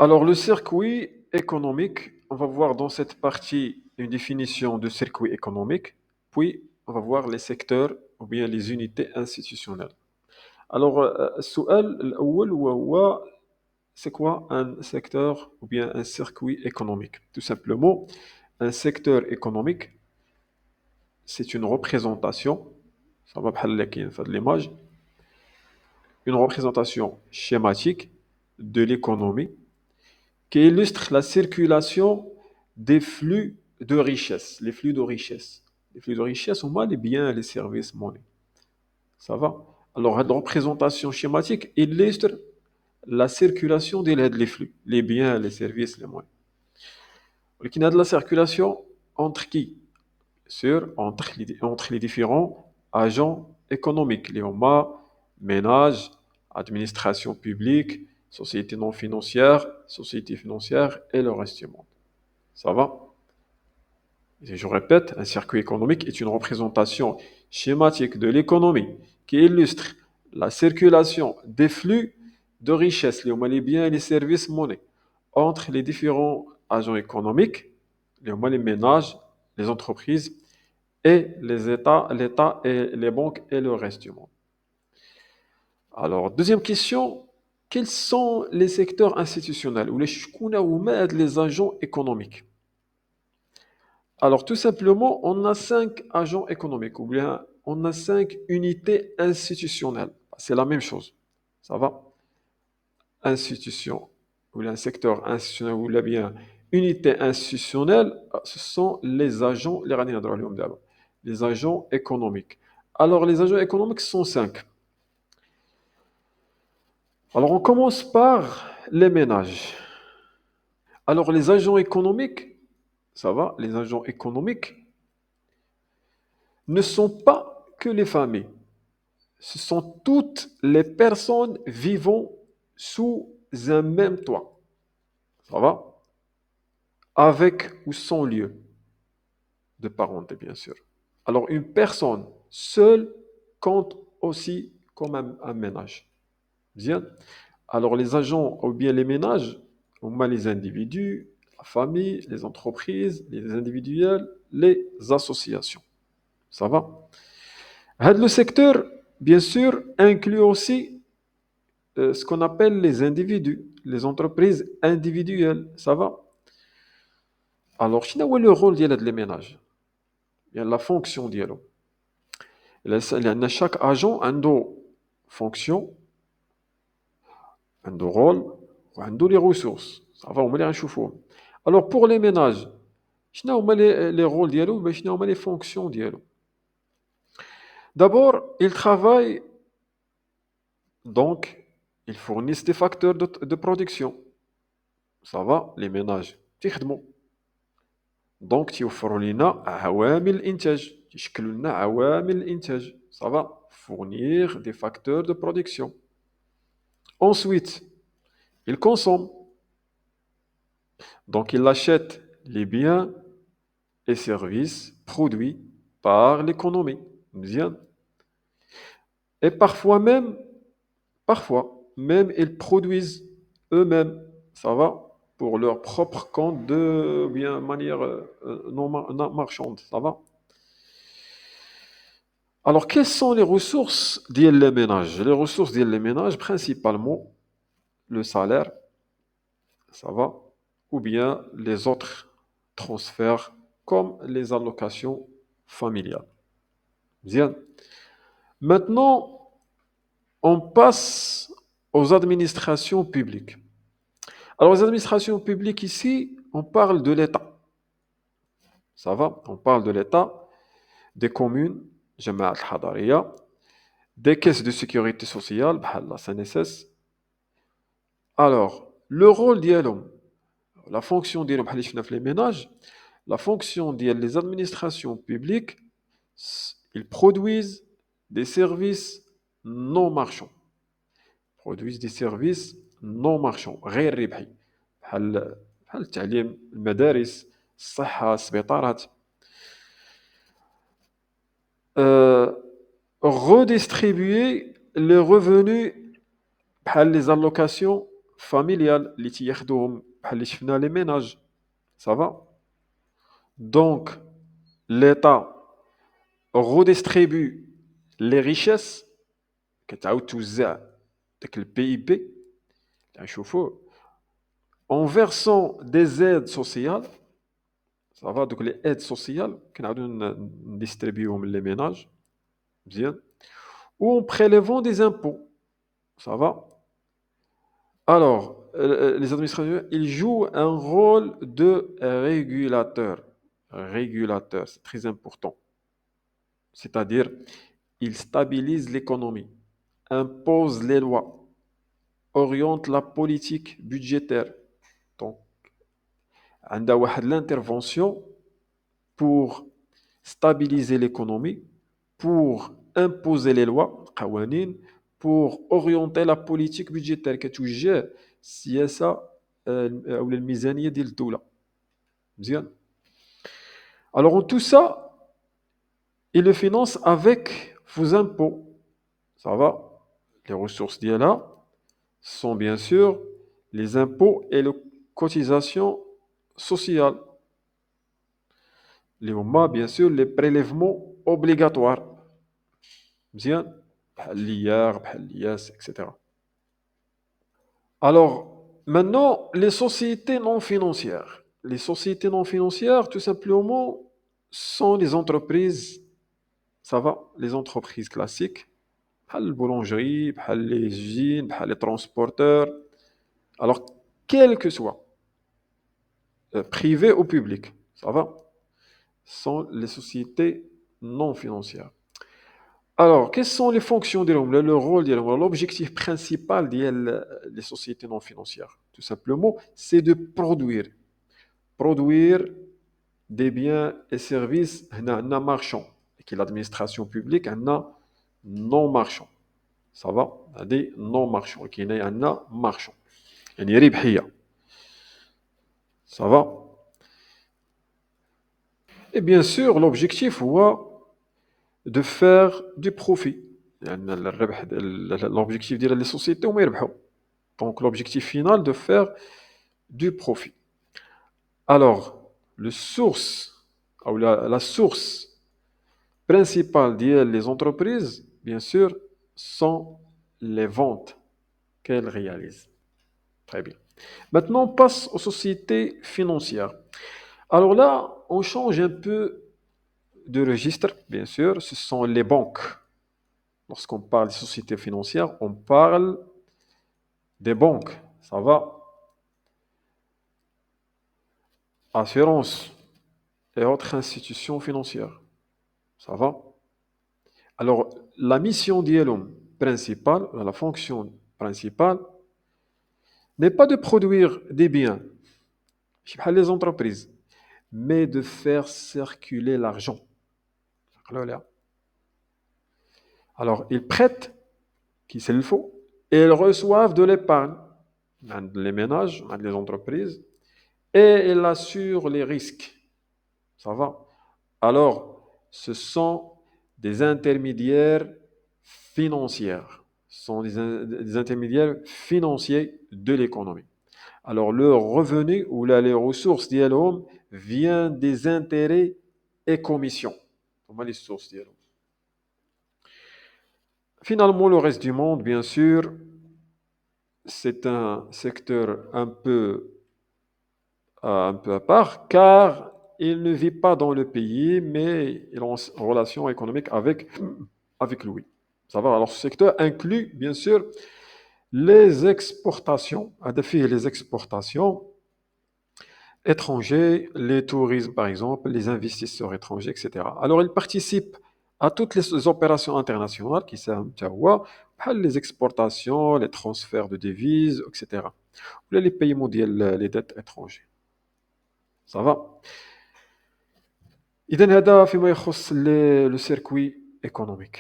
Alors, le circuit économique, on va voir dans cette partie une définition de circuit économique, puis on va voir les secteurs ou bien les unités institutionnelles. Alors, السؤال الأول وهو c'est quoi un secteur ou bien un circuit économique? Tout simplement, un secteur économique, c'est une représentation, ça va بحال اللي كاين في هاد l'image, une représentation schématique de l'économie qui illustre la circulation des flux de richesse, les flux de richesse. Les flux de richesse, on voit les biens et les services monnaie. Ça va? Alors, la représentation schématique illustre la circulation des flux, les biens, les services, les moyens. Il y a de la circulation entre qui? Entre les différents agents économiques, les OMA, ménages, administration publique, sociétés non financières, sociétés financières et le reste du monde. Ça va? Et je répète, un circuit économique est une représentation schématique de l'économie qui illustre la circulation des flux de richesse, les biens et les services monnaie, entre les différents agents économiques, les ménages, les entreprises et l'État et les banques et le reste du monde. Alors, deuxième question, quels sont les secteurs institutionnels ou les agents économiques? Alors, tout simplement, on a 5 agents économiques ou bien on a 5 unités institutionnelles. C'est la même chose. Ça va? Institution ou bien un secteur institutionnel ou bien unité institutionnelle, ce sont les agents, les agents économiques. Alors, les agents économiques sont 5. Alors, on commence par les ménages. Alors, les agents économiques, ça va, les agents économiques ne sont pas que les familles. Ce sont toutes les personnes vivant sous un même toit. Ça va? Avec ou sans lieu de parenté, bien sûr. Alors, une personne seule compte aussi comme un ménage. Bien. Alors, les agents ou bien les ménages, on a les individus, la famille, les entreprises, les individuels, les associations. Ça va? Le secteur, bien sûr, inclut aussi ce qu'on appelle les individus, les entreprises individuelles. Ça va? Alors, quel est le rôle des ménages? Il y a la fonction ديالو. لأن chaque agent عنده fonction, عنده rôle وعنده les ressources. Ça va, هما اللي غنشوفوهم. Alors, pour les ménages, شنو هما les rôles ديالو باش شنو هما les fonctions ديالو؟ D'abord, ils travaillent, donc ils fournissent des facteurs de production. Ça va, les ménages تيخدموا. دونك تيوفروا لنا عوامل الانتاج يشكلوا لنا عوامل الانتاج ça va fournir des facteurs de production. Ensuite, ils consomment, donc ils achètent les biens et services produits par l'économie. Bien. Et parfois même ils produisent eux-mêmes, ça va, pour leur propre compte de bien manière non marchande, ça va. Alors, quelles sont les ressources des ménages? Les ressources des ménages, principalement le salaire, ça va, ou bien les autres transferts comme les allocations familiales. Bien. Maintenant, on passe aux administrations publiques. Alors, les administrations publiques ici, on parle de l'État. Ça va? On parle de l'État, des communes, جماعات الحضرية, des caisses de sécurité sociale, بحال la CNSS. Alors, le rôle ديالهم, la fonction ديالهم بحال اللي شفنا في les ménages, la fonction des administrations publiques, ils produisent des services non marchands. Produisent des services non marchands, غير ربحي. بحال التعليم, المدارس, الصحة, السبيطارات. Redistribuer les revenus par les allocations familiales اللي تياخدوهم بحال اللي شفنا les ménages. Ça va? Donc, l'État redistribue les richesses كتعاود توزع داك ال PIB اللي غنشوفوه en versant des aides sociales. Ça va? Donc les aides sociales كنعاودو نديستريبيوهم les ménages مزيان ou en prélevant des impôts. Ça va? Alors, les administrateurs, ils jouent un rôle de régulateur. Régulateur, c'est très important. C'est-à-dire, ils stabilisent l'économie, imposent les lois, orientent la politique budgétaire. Donc, عندها واحد l'intervention pour stabiliser l'économie, pour imposer les lois, قوانين, pour orienter la politique budgétaire كتوجه السياسة أو الميزانية ديال الدولة. مزيان. Alors en tout ça, il le finance avec vos impôts. Ça va? Les ressources ديالها sont bien sûr les impôts et les cotisations sociales. اللي هما bien sûr les prélèvements obligatoires. مزيان بحال l'IR, بحال l'IS, etc. Alors, maintenant, les sociétés non financières. Les sociétés non financières, tout simplement, sont les entreprises, ça va, les entreprises classiques, بحال البولونجري, بحال les usines, بحال les transporteurs. Alors, quel que soit, privé ou public, ça va, sont les sociétés non financières. Alors, quelles sont les fonctions ديالهم, le rôle ديالهم, l'objectif principal des sociétés non financières? Tout simplement, c'est de produire des biens et services هنا عندنا marchands, et que l'administration publique عندنا non marchands. Ça va? هادي non marchands, et كاين عندنا marchands. يعني ربحية. Ça va? Et bien sûr, l'objectif هو de faire du profit. يعني l'objectif ديال les sociétés هما يربحوا. Donc l'objectif final de faire du profit. Alors, la source principale des entreprises, bien sûr, sont les ventes qu'elles réalisent. Très bien. Maintenant, on passe aux sociétés financières. Alors là, on change un peu de registre, bien sûr, ce sont les banques. Lorsqu'on parle des sociétés financières, on parle des banques. Ça va? Assurance et autres institutions financières. Ça va? Alors, la mission d'IELOM principale, la fonction principale, n'est pas de produire des biens, chez les entreprises, mais de faire circuler l'argent. Alors, ils prêtent, qui c'est le faut, et ils reçoivent de l'épargne, les ménages, les entreprises, et ils assurent les risques. Ça va? Alors, ce sont des intermédiaires financiers. Ce sont des intermédiaires financiers de l'économie. Alors, leur revenu ou les ressources d'IELOM viennent des intérêts et commissions. Comment les sources d'IELOM? Finalement, le reste du monde, bien sûr, c'est un secteur un peu à part, car il ne vit pas dans le pays, mais il est en relation économique avec lui. Ça va? Alors, ce secteur inclut, bien sûr, les exportations, les exportations étrangers, les tourismes, par exemple, les investisseurs étrangers, etc. Alors, il participe à toutes les opérations internationales qui sont les exportations, les transferts de devises, etc. Les paiements les dettes étrangères. Ça va? إذن هذا فيما يخص le circuit économique.